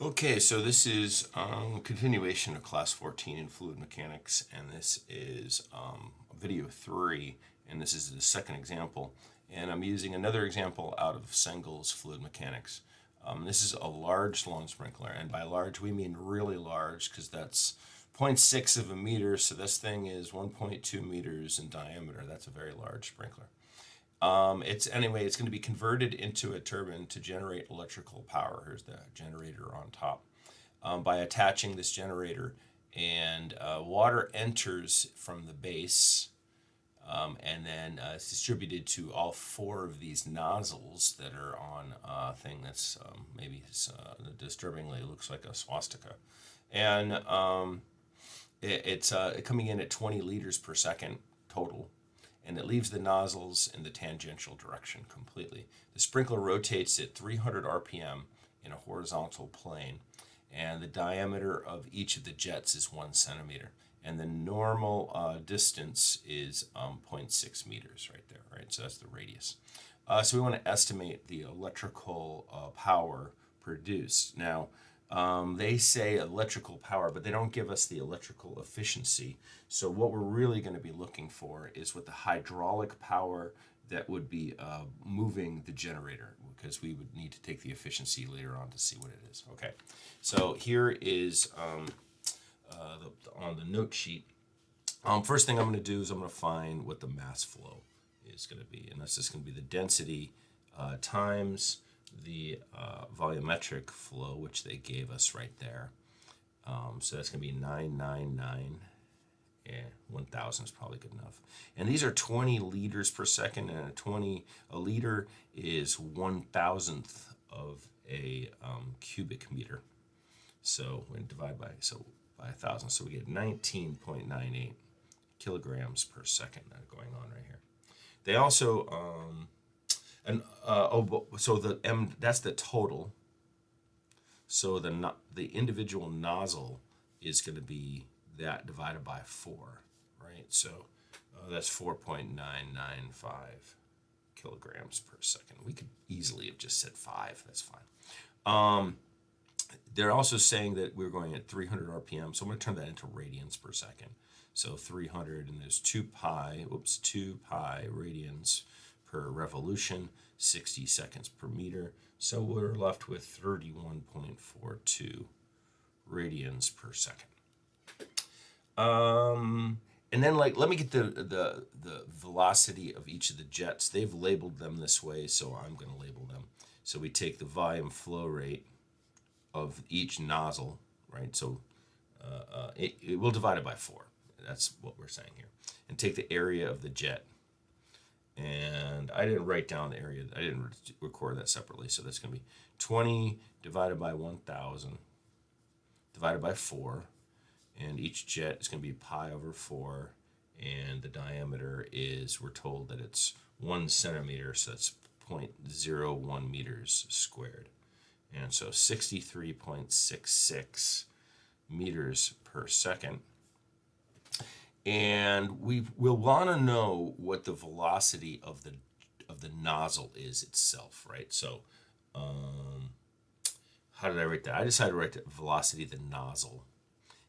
Okay, so this is continuation of class 14 in fluid mechanics, and this is video 3, and this is the second example. And I'm using another example out of Sengel's fluid mechanics. This is a large lawn sprinkler, and by large we mean really large because that's 0.6 of a meter, so this thing is 1.2 meters in diameter. That's a very large sprinkler. It's going to be converted into a turbine to generate electrical power. Here's the generator on top. By attaching this generator, and water enters from the base, and then it's distributed to all 4 of these nozzles that are on a thing that's maybe disturbingly looks like a swastika. And it's coming in at 20 liters per second total, and it leaves the nozzles in the tangential direction completely. The sprinkler rotates at 300 RPM in a horizontal plane, and the diameter of each of the jets is 1 centimeter, and the normal distance is 0.6 meters right there, right? So that's the radius. So we want to estimate the electrical power produced. Now, they say electrical power, but they don't give us the electrical efficiency. So what we're really going to be looking for is what the hydraulic power that would be moving the generator, because we would need to take the efficiency later on to see what it is. Okay, so here is on the note sheet. First thing I'm going to do is I'm going to find what the mass flow is going to be, and that's just going to be the density times the volumetric flow, which they gave us right there. So that's going to be 999. Yeah, 1,000 is probably good enough. And these are 20 liters per second, and a liter is 1,000th of a cubic meter. So we divide by 1,000, so we get 19.98 kilograms per second going on right here. They also so the that's the total. So the individual nozzle is going to be that divided by 4, right? So that's 4.995 kilograms per second. We could easily have just said 5. That's fine. They're also saying that we're going at 300 RPM, so I'm going to turn that into radians per second. So 300, and there's 2 pi radians per revolution, 60 seconds per meter. So we're left with 31.42 radians per second. And then let me get the velocity of each of the jets. They've labeled them this way, so I'm going to label them. So we take the volume flow rate of each nozzle, right? So we'll divide it by 4. That's what we're saying here. And take the area of the jet. And I didn't write down the area. I didn't record that separately. So that's going to be 20 divided by 1,000 divided by 4. And each jet is going to be pi over 4. And the diameter is, we're told that it's 1 centimeter. So that's 0.01 meters squared. And so 63.66 meters per second. And we'll want to know what the velocity of the nozzle is itself, right? So how did I write that? I decided to write the velocity of the nozzle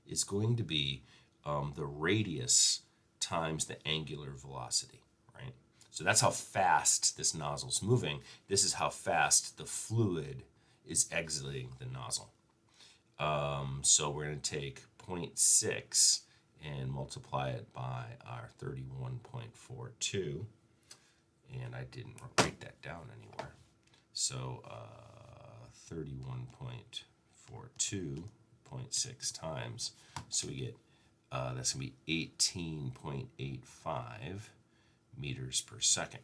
is going to be the radius times the angular velocity, right? So that's how fast this nozzle's moving. This is how fast the fluid is exiting the nozzle. So we're going to take 0.6 and multiply it by our 31.42, and I didn't write that down anywhere. So 31.42 0.6 times, so we get that's going to be 18.85 meters per second.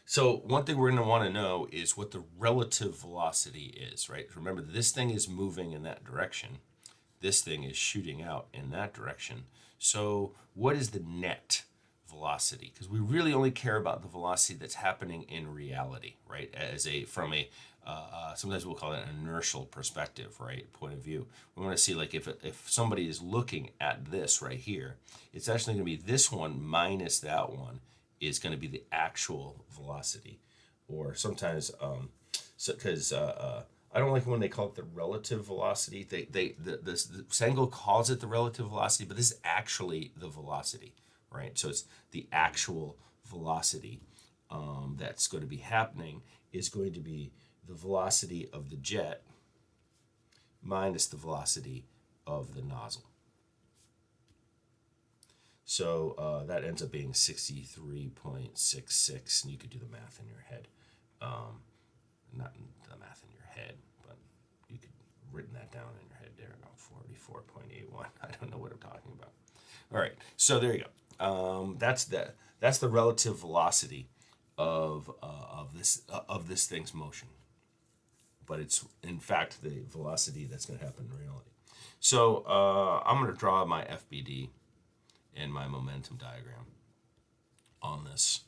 So one thing we're going to want to know is what the relative velocity is, right? Remember, this thing is moving in that direction. This thing is shooting out in that direction. So what is the net velocity? Because we really only care about the velocity that's happening in reality, right? From a sometimes we'll call it an inertial perspective, right? Point of view. We want to see, like, if somebody is looking at this right here, it's actually going to be this one minus that one is going to be the actual velocity. Or sometimes, because I don't like when they call it the relative velocity. The Sengel calls it the relative velocity, but this is actually the velocity, right? So it's the actual velocity that's going to be happening is going to be the velocity of the jet minus the velocity of the nozzle. So that ends up being 63.66, and you could do the math in your head. Not the math in your head, but you could written that down in your head there. 44.81. I don't know what I'm talking about. All right, so there you go. That's the relative velocity of this thing's motion, but it's in fact the velocity that's going to happen in reality. So I'm going to draw my FBD and my momentum diagram on this.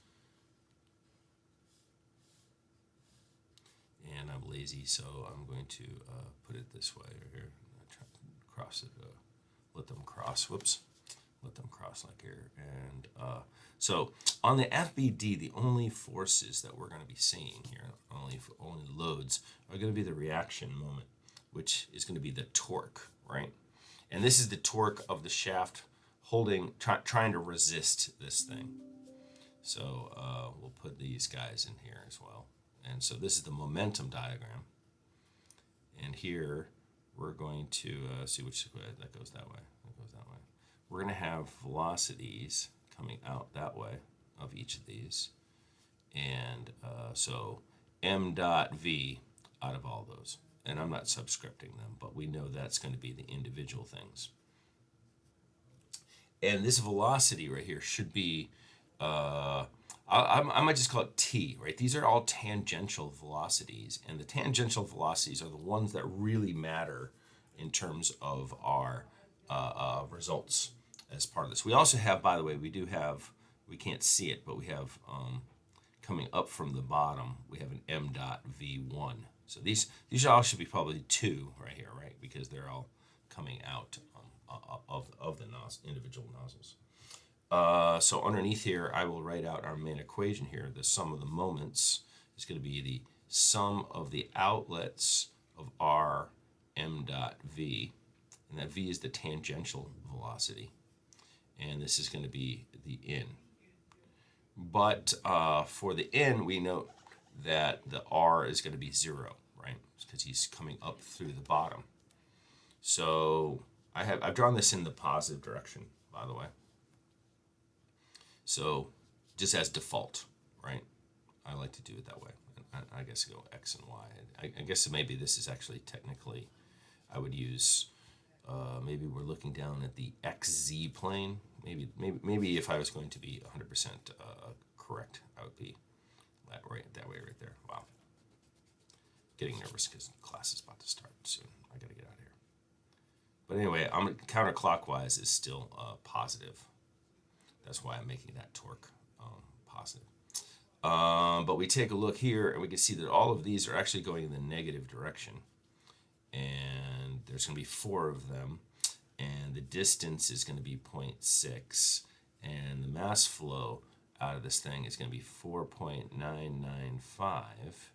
And I'm lazy, so I'm going to put it this way right here. Try to cross it, let them cross. Whoops, let them cross like here. And so on the FBD, the only forces that we're going to be seeing here, only loads, are going to be the reaction moment, which is going to be the torque, right? And this is the torque of the shaft trying to resist this thing. So we'll put these guys in here as well. And so this is the momentum diagram. And here we're going to see which way that goes that way. That goes that way. We're going to have velocities coming out that way of each of these. And so m dot v out of all those. And I'm not subscripting them, but we know that's going to be the individual things. And this velocity right here should be, I might just call it T, right? These are all tangential velocities. And the tangential velocities are the ones that really matter in terms of our results as part of this. We also have, by the way, we can't see it, but we have coming up from the bottom, we have an m dot v1. So these all should be probably 2 right here, right? Because they're all coming out of the individual nozzles. So underneath here, I will write out our main equation here. The sum of the moments is going to be the sum of the outlets of r m dot v. And that v is the tangential velocity. And this is going to be the in. But for the in, we note that the r is going to be 0, right? Because he's coming up through the bottom. So I've drawn this in the positive direction, by the way. So just as default, right? I like to do it that way. I guess go X and Y. I guess maybe this is actually technically, I would use, maybe we're looking down at the XZ plane. Maybe if I was going to be 100% correct, I would be that way right there. Wow. Getting nervous because class is about to start soon. I got to get out of here. But anyway, counterclockwise is still positive. That's why I'm making that torque positive. But we take a look here and we can see that all of these are actually going in the negative direction. And there's going to be 4 of them. And the distance is going to be 0.6. And the mass flow out of this thing is going to be 4.995.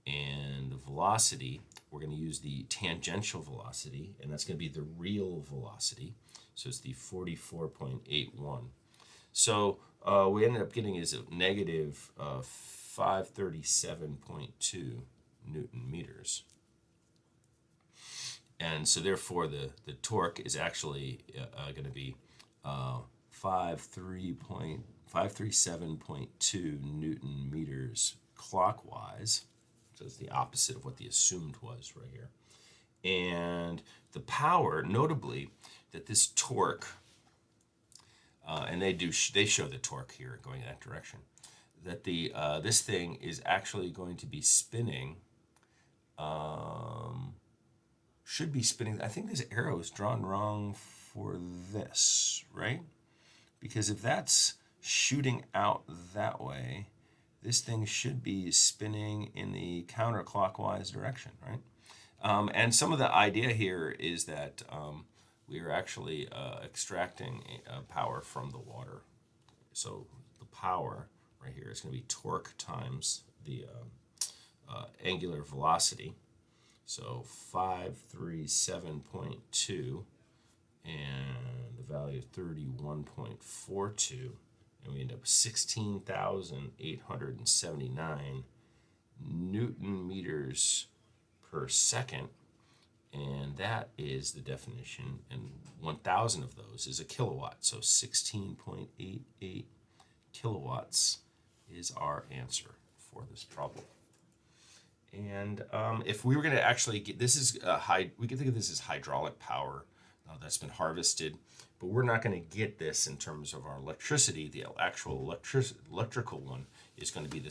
And the velocity, we're going to use the tangential velocity, and that's going to be the real velocity. So it's the 44.81. So we ended up getting is a negative 537.2 Newton meters. And so therefore the torque is actually going to be 537.2 Newton meters clockwise. So it's the opposite of what the assumed was right here. And the power, notably, that this torque, and they show the torque here going in that direction, that this thing is actually going to be spinning, should be spinning, I think this arrow is drawn wrong for this, right? Because if that's shooting out that way, this thing should be spinning in the counterclockwise direction, right? And some of the idea here is that we are actually extracting power from the water. So the power right here is going to be torque times the angular velocity. So 537.2 and the value of 31.42, and we end up with 16,879 Newton meters per second, and that is the definition, and 1,000 of those is a kilowatt, so 16.88 kilowatts is our answer for this problem. And if we were going to actually get, this is we can think of this as hydraulic power that's been harvested, but we're not going to get this in terms of our electricity. The actual electrical one is going to be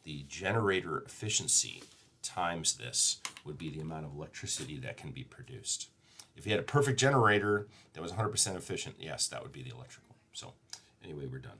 the generator efficiency times this would be the amount of electricity that can be produced. If you had a perfect generator that was 100% efficient, yes, that would be the electrical. So anyway, we're done.